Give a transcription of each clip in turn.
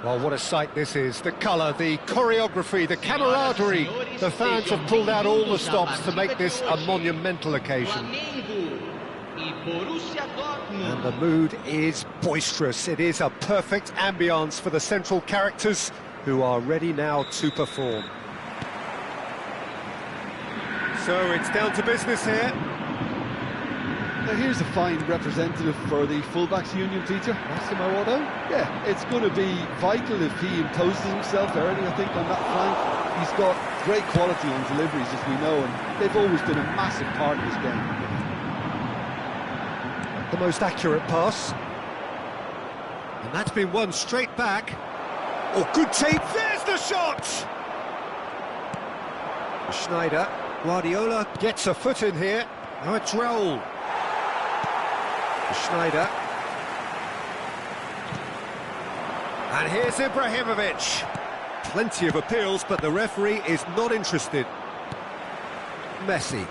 Well, what a sight this is. The colour, the choreography, the camaraderie. The fans have pulled out all the stops to make this a monumental occasion. And the mood is boisterous. It is a perfect ambience for the central characters who are ready now to perform. So it's down to business here. Now here's a fine representative for the fullbacks union, Peter. Massimo Otto? Yeah, it's going to be vital if he imposes himself early, I think, on that flank. He's got great quality on deliveries, as we know, and they've always been a massive part of his game. The most accurate pass. And that's been won straight back. Oh, good tape. There's the shot! Schneider. Guardiola gets a foot in here. Now it's Raul. Schneider. And here's Ibrahimovic. Plenty of appeals, but the referee is not interested. Messi.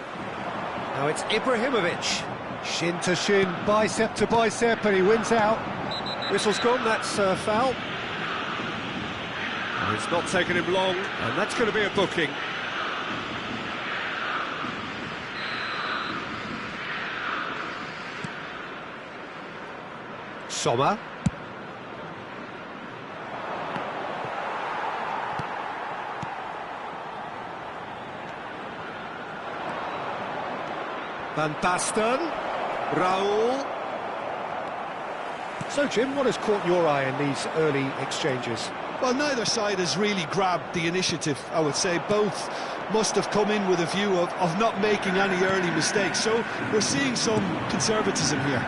Now it's Ibrahimovic. Shin to shin, bicep to bicep, and he wins out. Whistle's gone, that's a foul. And it's not taken him long, and that's going to be a booking. Sommer. Van Basten. Raul. So, Jim, what has caught your eye in these early exchanges? Well, neither side has really grabbed the initiative, I would say. Both must have come in with a view of not making any early mistakes. So we're seeing some conservatism here.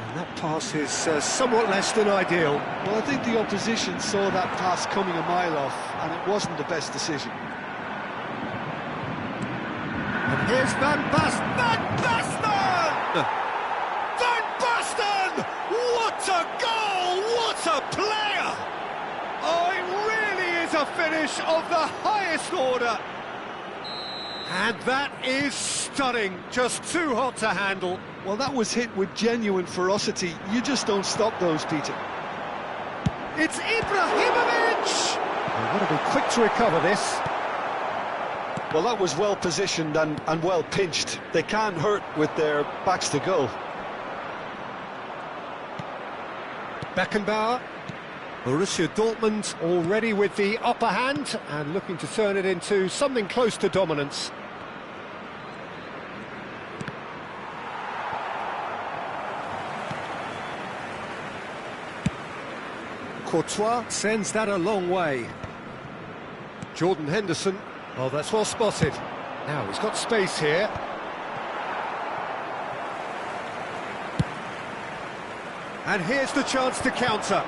And that pass is somewhat less than ideal. Well, I think the opposition saw that pass coming a mile off, and it wasn't the best decision. And here's Van Basten. Van Basten! Van Basten! What a goal! What a player! Oh, it really is a finish of the highest order. And that is stunning. Just too hot to handle. Well, that was hit with genuine ferocity. You just don't stop those, Peter. It's Ibrahimovic! They've got to be quick to recover this. Well, that was well positioned and well pinched. They can't hurt with their backs to goal. Beckenbauer. Borussia Dortmund already with the upper hand and looking to turn it into something close to dominance. Courtois sends that a long way. Jordan Henderson. Oh, that's well spotted. Now he's got space here. And here's the chance to counter.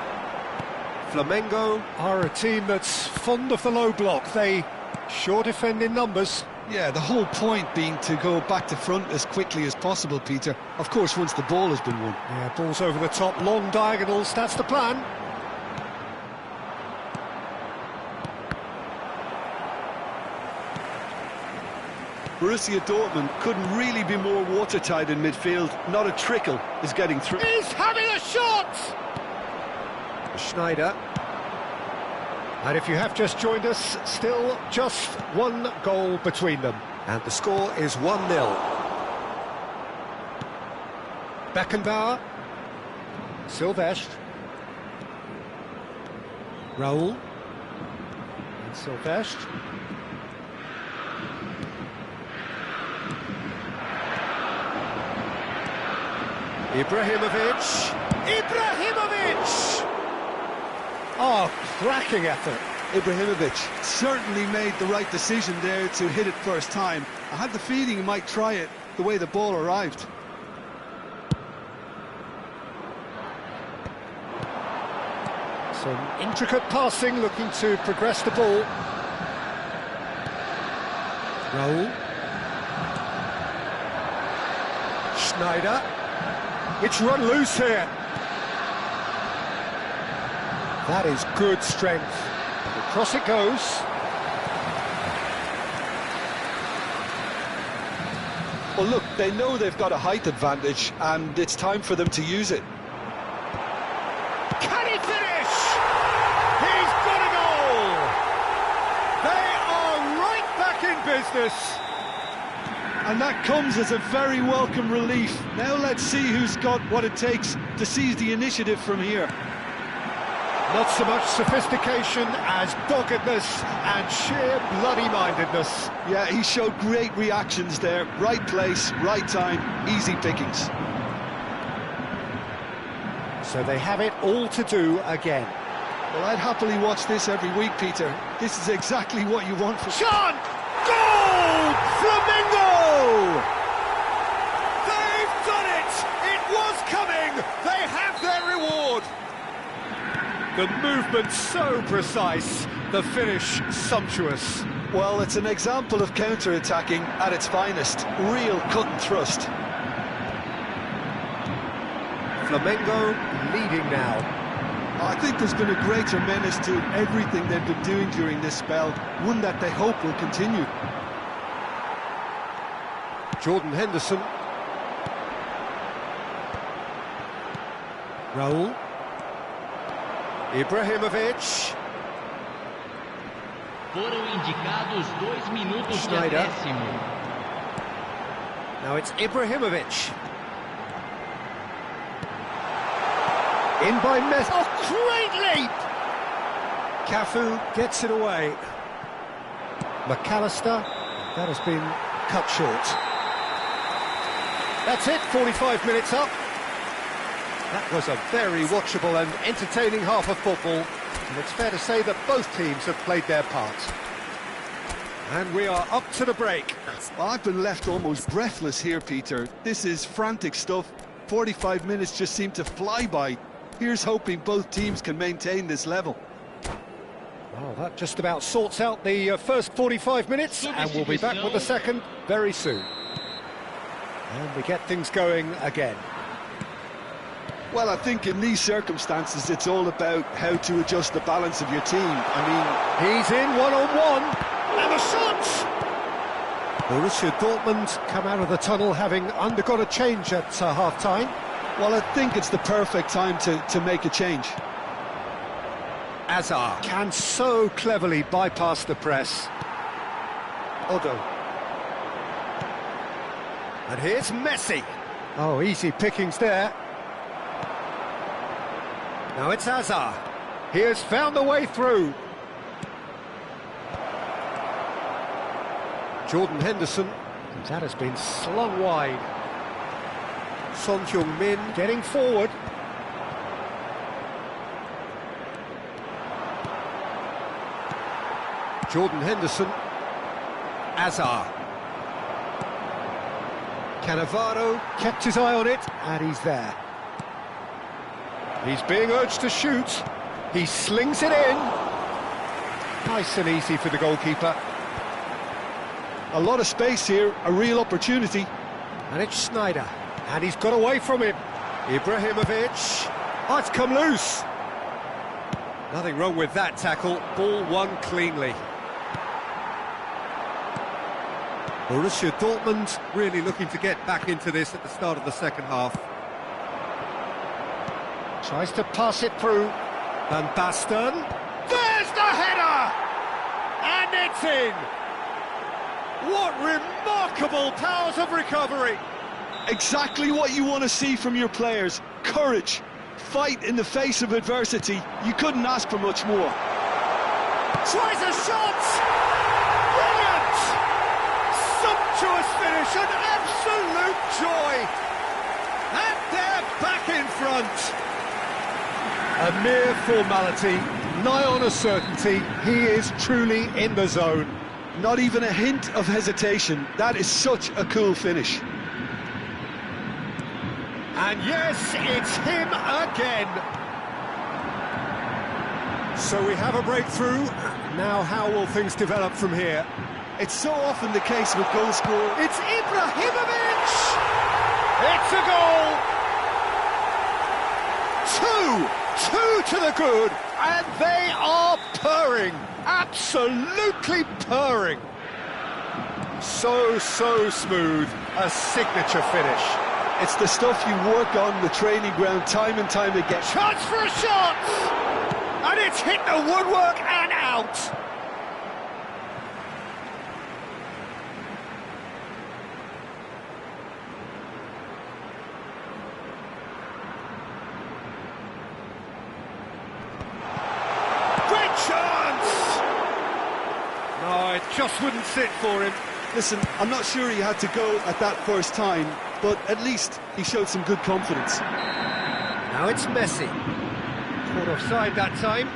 Flamengo are a team that's fond of the low block. They sure defend in numbers. Yeah, the whole point being to go back to front as quickly as possible, Peter. Of course, once the ball has been won. Yeah, ball's over the top, long diagonals, that's the plan. Borussia Dortmund couldn't really be more watertight in midfield. Not a trickle is getting through. He's having a shot! Schneider. And if you have just joined us, still just one goal between them. And the score is 1-0. Beckenbauer. Silvestre. Raul. And Silvestre. Ibrahimovic! Ibrahimovic! Oh, cracking effort. Ibrahimovic certainly made the right decision there to hit it first time. I had the feeling he might try it the way the ball arrived. Some intricate passing, looking to progress the ball. Raul. Schneider. It's run loose here. That is good strength. Across it goes. Well, look, they know they've got a height advantage, and it's time for them to use it. Can he finish? goodness! And that comes as a very welcome relief. Now let's see who's got what it takes to seize the initiative from here. Not so much sophistication as doggedness and sheer bloody-mindedness. Yeah, he showed great reactions there. Right place, right time, easy pickings. So they have it all to do again. Well, I'd happily watch this every week, Peter. This is exactly what you want from... Shot! Goal! Flamengo! They've done it! It was coming! They have their reward! The movement so precise, the finish sumptuous. Well, it's an example of counter-attacking at its finest. Real cut and thrust. Flamengo leading now. I think there's been a greater menace to everything they've been doing during this spell, one that they hope will continue. Jordan Henderson. Raul. Ibrahimovic. Foram indicados 2 minutos de Schneider. acréscimo. Now it's Ibrahimovic. In by Messi. Oh, great leap! Cafu gets it away. McAllister. That has been cut short. That's it, 45 minutes up. That was a very watchable and entertaining half of football. And it's fair to say that both teams have played their part. And we are up to the break. Well, I've been left almost breathless here, Peter. This is frantic stuff. 45 minutes just seem to fly by. Here's hoping both teams can maintain this level. Well, that just about sorts out the first 45 minutes, and we'll be back with the second very soon. And we get things going again. Well, I think in these circumstances, it's all about how to adjust the balance of your team. I mean, he's in one-on-one, and the shot! Borussia Dortmund come out of the tunnel having undergone a change at half-time. Well, I think it's the perfect time to make a change. Hazard can so cleverly bypass the press. Odo. And here's Messi. Oh, easy pickings there. Now it's Hazard. He has found the way through. Jordan Henderson. That has been slung wide. Son Heung-min getting forward. Jordan Henderson. Hazard. Cannavaro kept his eye on it, and he's there. He's being urged to shoot. He slings it in. Nice and easy for the goalkeeper. A lot of space here, a real opportunity. And it's Schneider. And he's got away from him. Ibrahimovic. Oh, it's come loose. Nothing wrong with that tackle. Ball won cleanly. Borussia Dortmund really looking to get back into this at the start of the second half. Tries to pass it through. Van Basten. There's the header! And it's in! What remarkable powers of recovery! Exactly what you want to see from your players. Courage. Fight in the face of adversity. You couldn't ask for much more. Tries a shot! Brilliant! Sumptuous finish, an absolute joy! And they're back in front! A mere formality, nigh on a certainty. He is truly in the zone. Not even a hint of hesitation. That is such a cool finish. And yes, it's him again. So we have a breakthrough. Now how will things develop from here? It's so often the case with goal scorer. It's Ibrahimovic! It's a goal! Two to the good, and they are purring. Absolutely purring. So smooth. A signature finish. It's the stuff you work on the training ground time and time again. Chance for a shot! And it's hit the woodwork and out! just wouldn't sit for him. Listen, I'm not sure he had to go at that first time, but at least he showed some good confidence. Now it's Messi. Caught offside that time.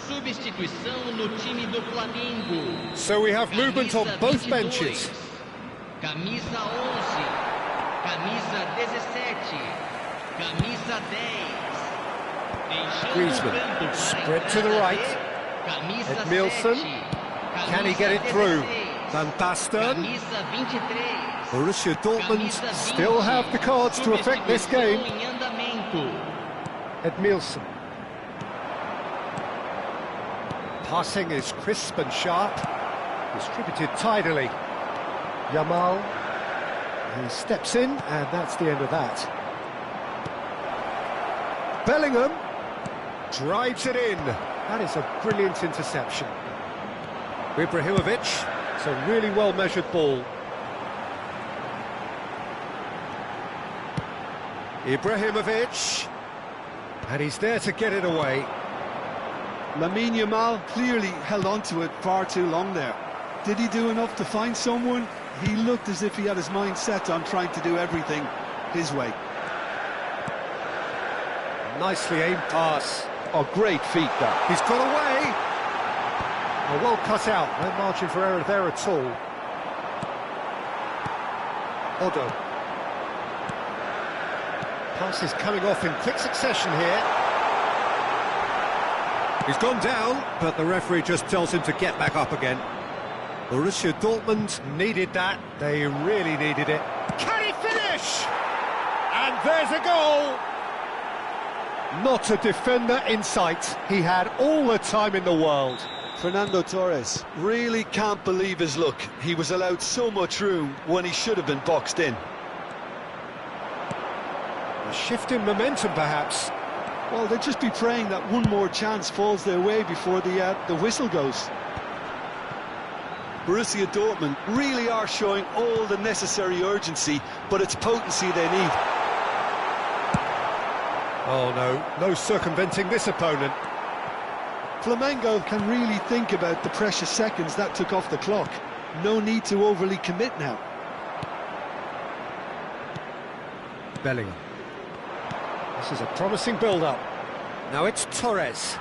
Substituição no time do Flamengo. So we have movement on both 22, benches. Camisa 11, camisa 17, camisa 10. Griezmann, sprint to the right. Edmilson, can he get it through? Van Basten. Camisa 23. Borussia Dortmund still have the cards to affect this game. Em andamento. Edmilson. Passing is crisp and sharp. Distributed tidily. Yamal. He steps in, and that's the end of that. Bellingham drives it in. That is a brilliant interception. Ibrahimovic. It's a really well-measured ball. Ibrahimovic. And he's there to get it away. Lamine Yamal clearly held on to it far too long there. Did he do enough to find someone? He looked as if he had his mind set on trying to do everything his way. Nicely aimed pass. Oh, great feat that. He's got away. Oh, well cut out. No margin for error there at all. Odo. Pass is coming off in quick succession here. He's gone down, but the referee just tells him to get back up again. Borussia Dortmund needed that. They really needed it. Can he finish? And there's a goal! Not a defender in sight. He had all the time in the world. Fernando Torres really can't believe his luck. He was allowed so much room when he should have been boxed in. A shift in momentum, perhaps. Well, they'll just be praying that one more chance falls their way before the whistle goes. Borussia Dortmund really are showing all the necessary urgency, but it's potency they need. Oh no circumventing this opponent. Flamengo can really think about the precious seconds that took off the clock. No need to overly commit now. Bellingham. This is a promising build-up. Now it's Torres.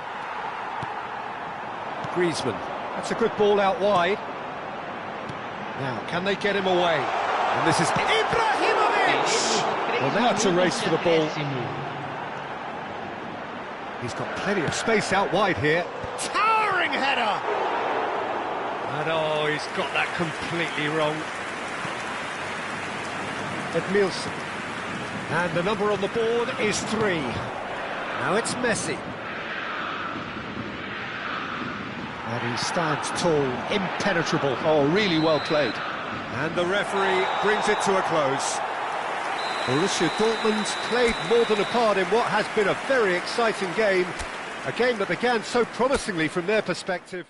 Griezmann. That's a good ball out wide. Now, can they get him away? And this is Ibrahimovic! Well, now it's a race for the ball. He's got plenty of space out wide here. Towering header! And oh, he's got that completely wrong. Edmilson. And the number on the board is 3. Now it's Messi. And he stands tall, impenetrable. Oh, really well played. And the referee brings it to a close. Borussia Dortmund played more than a part in what has been a very exciting game. A game that began so promisingly from their perspective.